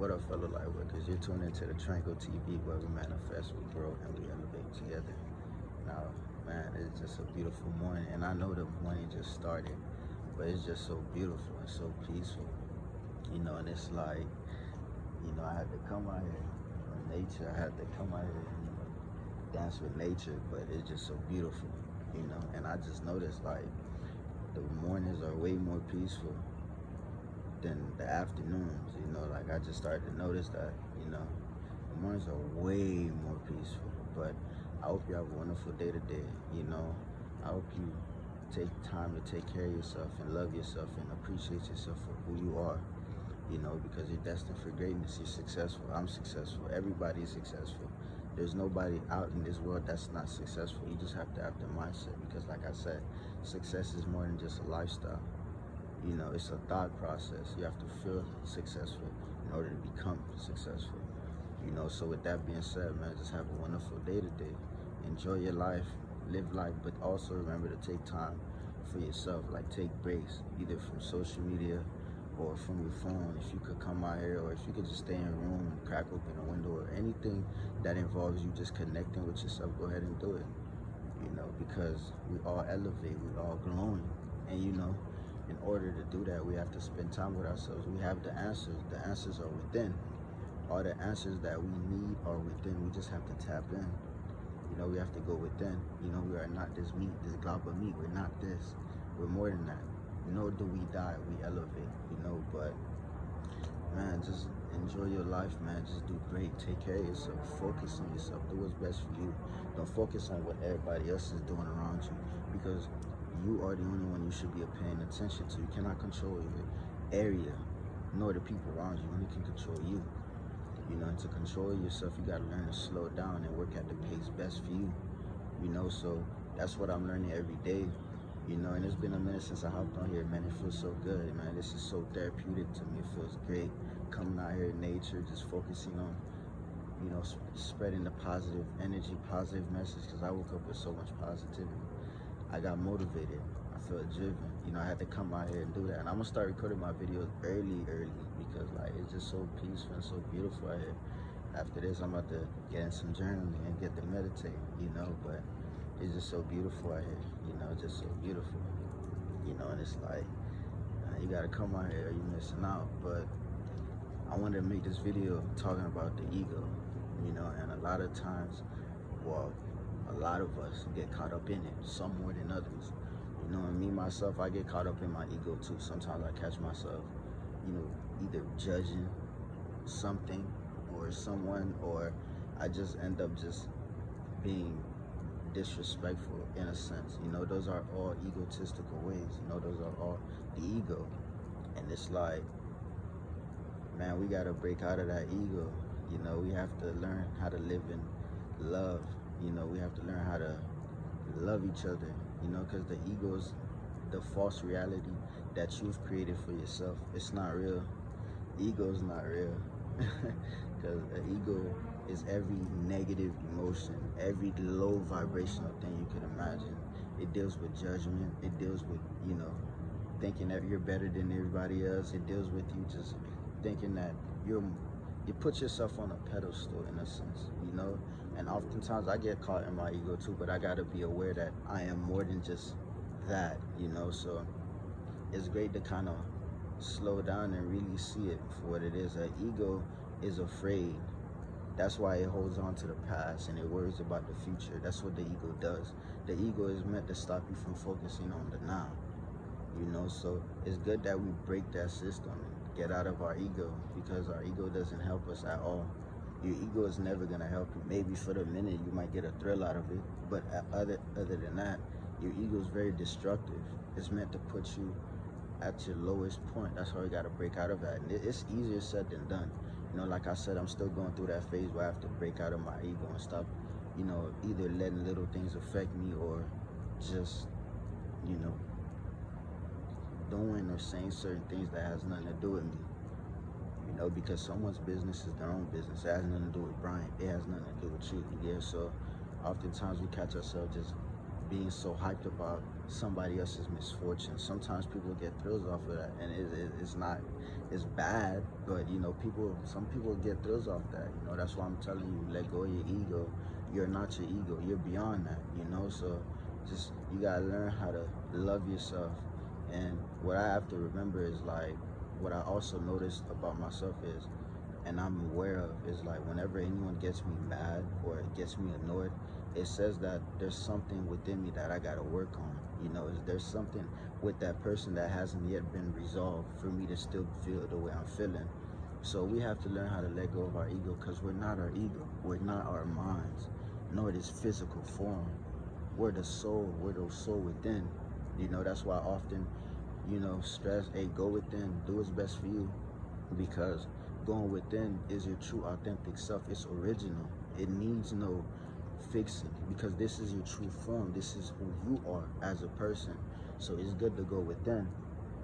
What up, fellow lightworkers? You're tuned into the Tranquil TV, where we manifest, we grow, and we elevate together. Now, man, it's just a beautiful morning, and I know the morning just started, but it's just so beautiful and so peaceful, and it's like, I had to come out here in nature. I had to come out here and dance with nature, but it's just so beautiful, and I just noticed, like, the mornings are way more peaceful than the afternoons, like I just started to notice that, the mornings are way more peaceful. But I hope you have a wonderful day today. I hope you take time to take care of yourself and love yourself and appreciate yourself for who you are, because you're destined for greatness. You're successful. I'm successful. Everybody's successful. There's nobody out in this world that's not successful. You just have to have the mindset, because like I said, success is more than just a lifestyle. It's a thought process. You have to feel successful in order to become successful. So with that being said, man, just have a wonderful day today. Enjoy your life, live life, but also remember to take time for yourself. Like, take breaks, either from social media or from your phone. If you could come out here, or if you could just stay in a room and crack open a window, or anything that involves you just connecting with yourself, go ahead and do it. Because we all elevate, we all glowing, and in order to do that, we have to spend time with ourselves. We have the answers. The answers are within. All the answers that we need are within. We just have to tap in. We have to go within. We are not this meat, this glob of meat. We're not this. We're more than that. Nor do we die. We elevate. But man, just enjoy your life, man. Just do great. Take care of yourself. Focus on yourself. Do what's best for you. Don't focus on what everybody else is doing around you, because you are the only one you should be paying attention to. You cannot control your area, nor the people around you. You only can control you. And to control yourself, you got to learn to slow down and work at the pace best for you. So that's what I'm learning every day. And it's been a minute since I hopped on here, man. It feels so good, man. This is so therapeutic to me. It feels great coming out here in nature, just focusing on, spreading the positive energy, positive message, because I woke up with so much positivity. I got motivated. I felt driven. I had to come out here and do that. And I'm going to start recording my videos early, because, like, it's just so peaceful and so beautiful out here. After this, I'm about to get in some journaling and get to meditate, but it's just so beautiful out here, just so beautiful, and it's like, you got to come out here or you're missing out. But I wanted to make this video talking about the ego, and a lot of times, well, a lot of us get caught up in it, some more than others. And me, myself, I get caught up in my ego too. Sometimes I catch myself, either judging something or someone, or I just end up just being disrespectful in a sense. Those are all egotistical ways. Those are all the ego. And it's like, man, we got to break out of that ego. We have to learn how to live in love. We have to learn how to love each other, because the ego is the false reality that you've created for yourself. It's not real. Ego is not real. Because the ego is every negative emotion, every low vibrational thing you could imagine. It deals with judgment. It deals with, thinking that you're better than everybody else. It deals with you just thinking that you put yourself on a pedestal, in a sense, and oftentimes I get caught in my ego too, but I got to be aware that I am more than just that, so it's great to kind of slow down and really see it for what it is. An ego is afraid. That's why it holds on to the past and it worries about the future. That's what the ego does. The ego is meant to stop you from focusing on the now, so it's good that we break that system and get out of our ego, because our ego doesn't help us at all. Your ego is never going to help you. Maybe for the minute you might get a thrill out of it, but other than that, your ego is very destructive. It's meant to put you at your lowest point. That's why we got to break out of that. And it's easier said than done. Like I said, I'm still going through that phase where I have to break out of my ego and stop, either letting little things affect me, or just, doing or saying certain things that has nothing to do with me. Because someone's business is their own business. It has nothing to do with Brian. It has nothing to do with you. Yeah, so oftentimes we catch ourselves just being so hyped about somebody else's misfortune. Sometimes people get thrills off of that, and it's not, it's bad, but you know, some people get thrills off that. You know, that's why I'm telling you, let go of your ego. You're not your ego. You're beyond that. You know, so just you gotta learn how to love yourself. And what I have to remember is like, what I also noticed about myself is, and I'm aware of, is like whenever anyone gets me mad or gets me annoyed, it says that there's something within me that I gotta work on. You know, there's something with that person that hasn't yet been resolved for me to still feel the way I'm feeling. So we have to learn how to let go of our ego, because we're not our ego. We're not our minds, nor this physical form. We're the soul. We're the soul within. You know, that's why I often, you know, stress, hey, go within, do what's best for you, because going within is your true authentic self. It's original. It needs no fixing, because this is your true form. This is who you are as a person. So it's good to go within,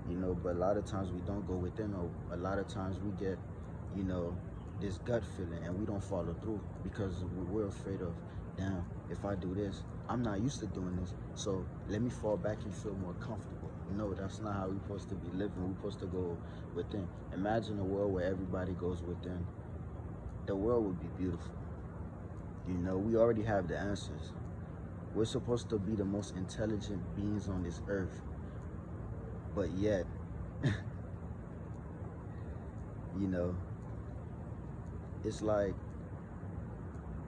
you know, but a lot of times we don't go within, or a lot of times we get, you know, this gut feeling and we don't follow through because we're afraid of, damn, if I do this, I'm not used to doing this, so let me fall back and feel more comfortable. No, that's not how we're supposed to be living. We're supposed to go within. Imagine a world where everybody goes within. The world would be beautiful. You know, we already have the answers. We're supposed to be the most intelligent beings on this earth, but yet, you know, it's like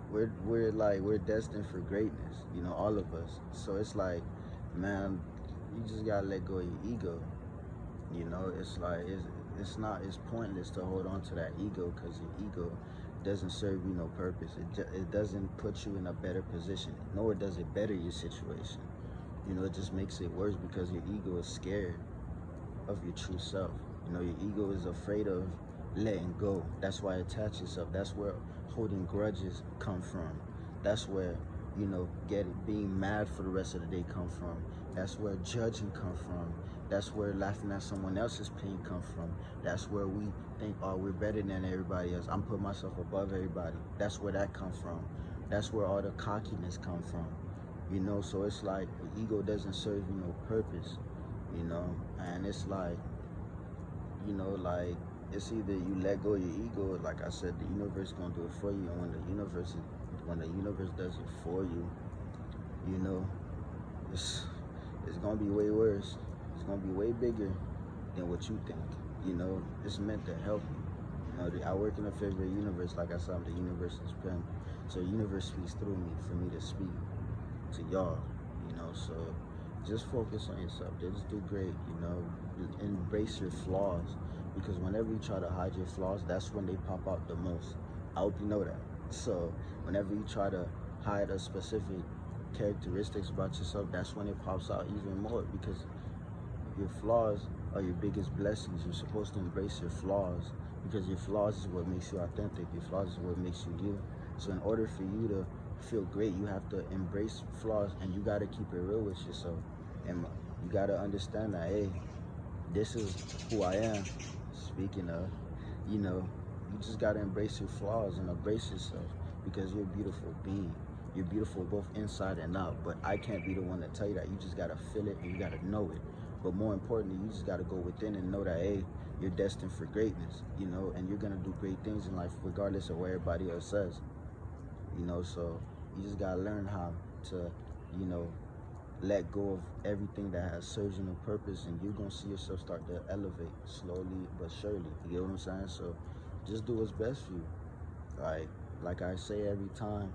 we're destined for greatness, you know, all of us. So it's like, man, you just gotta let go of your ego. You know, it's like it's pointless to hold on to that ego, because your ego doesn't serve you no purpose. It doesn't put you in a better position, nor does it better your situation. You know, it just makes it worse, because your ego is scared of your true self. You know, your ego is afraid of letting go. That's why it attaches itself. That's where holding grudges come from. That's where, you know, being mad for the rest of the day come from. That's where judging come from. That's where laughing at someone else's pain come from. That's where we think, oh, we're better than everybody else. I'm putting myself above everybody. That's where that comes from. That's where all the cockiness come from. You know, so it's like the ego doesn't serve you no purpose, you know, and it's like, you know, like, it's either you let go of your ego, like I said, the universe gonna do it for you, and when the universe does it for you, you know, it's gonna be way worse. It's gonna be way bigger than what you think. You know, it's meant to help you. You know, I work in a favorite universe. Like I said, I'm the universe's pen. So the universe speaks through me for me to speak to y'all. You know, so just focus on yourself. Just do great. You know, embrace your flaws, because whenever you try to hide your flaws, that's when they pop out the most. I hope you know that. So whenever you try to hide a specific characteristics about yourself, that's when it pops out even more, because your flaws are your biggest blessings. You're supposed to embrace your flaws, because your flaws is what makes you authentic. Your flaws is what makes you you. So in order for you to feel great, you have to embrace flaws, and you got to keep it real with yourself. And you got to understand that, hey, this is who I am. Speaking of, you know, you just got to embrace your flaws and embrace yourself, because you're a beautiful being. You're beautiful both inside and out, but I can't be the one to tell you that. You just got to feel it and you got to know it. But more importantly, you just got to go within and know that, hey, you're destined for greatness, you know, and you're going to do great things in life regardless of what everybody else says, you know. So you just got to learn how to, you know, let go of everything that has served you no purpose, and you're going to see yourself start to elevate slowly but surely. You get what I'm saying? So just do what's best for you. Like I say every time,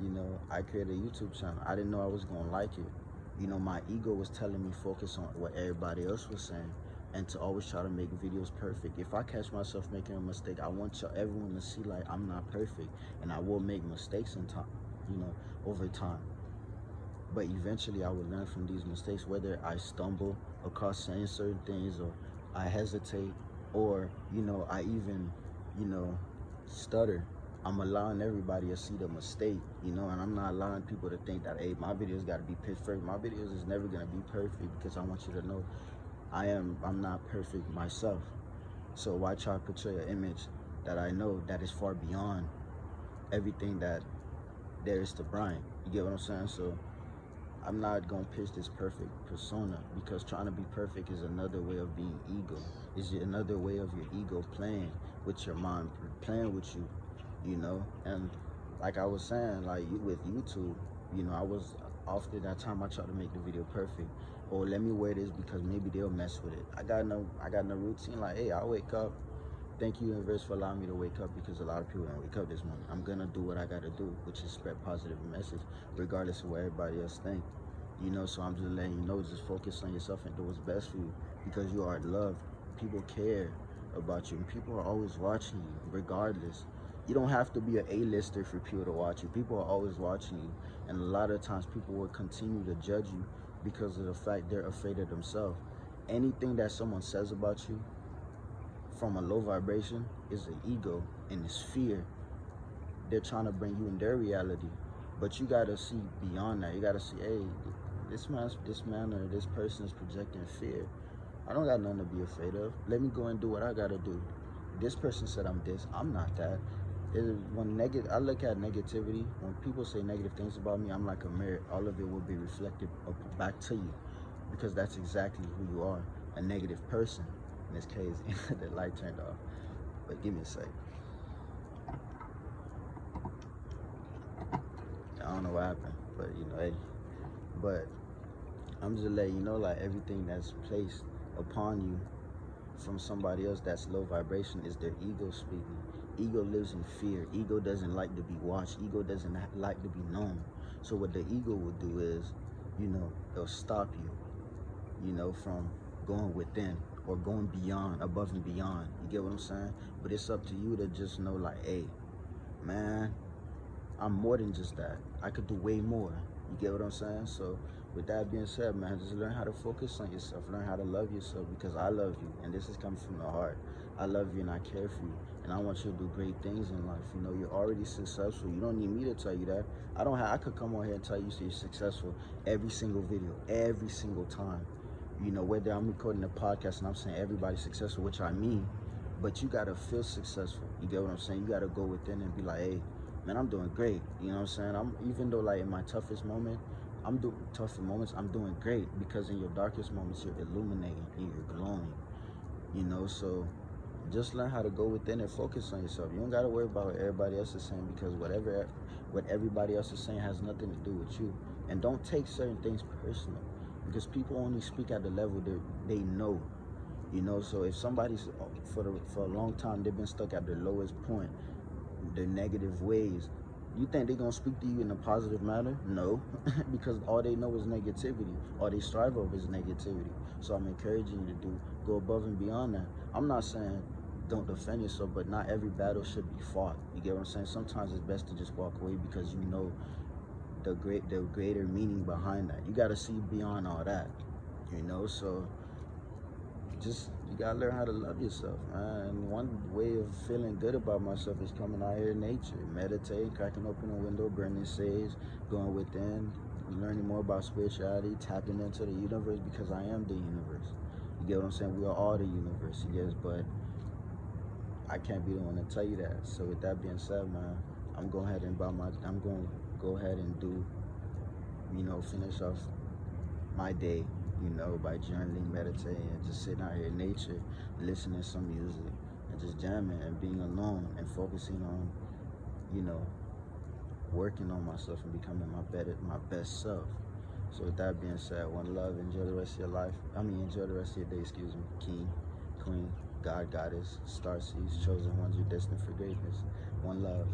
you know, I created a YouTube channel. I didn't know I was going to like it. You know, my ego was telling me focus on what everybody else was saying, and to always try to make videos perfect. If I catch myself making a mistake, I want everyone to see, like, I'm not perfect, and I will make mistakes in time, you know, over time. But eventually I will learn from these mistakes, whether I stumble across saying certain things, or I hesitate, or, you know, I even, you know, stutter. I'm allowing everybody to see the mistake, you know, and I'm not allowing people to think that, hey, my videos got to be perfect. My videos is never going to be perfect, because I want you to know I'm not perfect myself. So why try to portray an image that I know that is far beyond everything that there is to Brian? You get what I'm saying? So I'm not gonna pitch this perfect persona, because trying to be perfect is another way of being ego. Is another way of your ego playing with your mind, playing with you, you know. And like I was saying, like with YouTube, you know, I was often that time I try to make the video perfect, or let me wear this because maybe they'll mess with it. I got no routine. Like, hey, I wake up. Thank you, universe, for allowing me to wake up, because a lot of people don't wake up this morning. I'm gonna do what I gotta do, which is spread positive message, regardless of what everybody else think. You know, so I'm just letting you know, just focus on yourself and do what's best for you, because you are loved. People care about you, and people are always watching you, regardless. You don't have to be an A-lister for people to watch you. People are always watching you, and a lot of times people will continue to judge you because of the fact they're afraid of themselves. Anything that someone says about you from a low vibration is an ego and it's fear. They're trying to bring you in their reality, but you gotta see beyond that. You gotta see, hey, this man or this person is projecting fear. I don't got nothing to be afraid of. Let me go and do what I gotta do. This person said I'm this. I'm not that. I look at negativity. When people say negative things about me, I'm like a mirror. All of it will be reflected back to you, because that's exactly who you are, a negative person. In this case, the light turned off. But give me a sec. I don't know what happened, but you know, hey. But I'm just letting you know, like, everything that's placed upon you from somebody else that's low vibration is their ego speaking. Ego lives in fear. Ego doesn't like to be watched. Ego doesn't like to be known. So what the ego will do is, you know, it'll stop you, you know, from going within or going beyond, above and beyond. You get what I'm saying? But it's up to you to just know, like, hey, man, I'm more than just that. I could do way more. You get what I'm saying? So with that being said, man, just learn how to focus on yourself. Learn how to love yourself, because I love you, and this is coming from the heart. I love you and I care for you, and I want you to do great things in life. You know, you're already successful. You don't need me to tell you that. I could come on here and tell you you're successful every single video, every single time. You know, whether I'm recording a podcast and I'm saying everybody's successful, which I mean, but you gotta feel successful. You get what I'm saying? You gotta go within and be like, hey, man, I'm doing great. You know what I'm saying? Even though, like, in my toughest moments, I'm doing great, because in your darkest moments, you're illuminating and you're glowing. You know, so just learn how to go within and focus on yourself. You don't gotta worry about what everybody else is saying, because what everybody else is saying has nothing to do with you. And don't take certain things personal, because people only speak at the level they know. You know, so if somebody's for a long time they've been stuck at their lowest point, their negative ways, you think they're gonna speak to you in a positive manner? No, because all they know is negativity. All they strive over is negativity. So I'm encouraging you to go above and beyond that. I'm not saying don't defend yourself, but not every battle should be fought. You get what I'm saying? Sometimes it's best to just walk away, because you know the greater meaning behind that. You gotta see beyond all that. You know, so you gotta learn how to love yourself, man. And one way of feeling good about myself is coming out here in nature, meditating, cracking open a window, burning sage, going within, learning more about spirituality, tapping into the universe, because I am the universe. You get what I'm saying? We are all the universe, yes, but I can't be the one to tell you that. So with that being said, man, I'm going to go ahead and do, you know, finish off my day, you know, by journaling, meditating, and just sitting out here in nature, listening to some music, and just jamming and being alone and focusing on, you know, working on myself and becoming my best self. So with that being said, one love, enjoy the rest of your life. Enjoy the rest of your day, excuse me. King, queen, God, goddess, star seeds, chosen ones, you're destined for greatness. One love.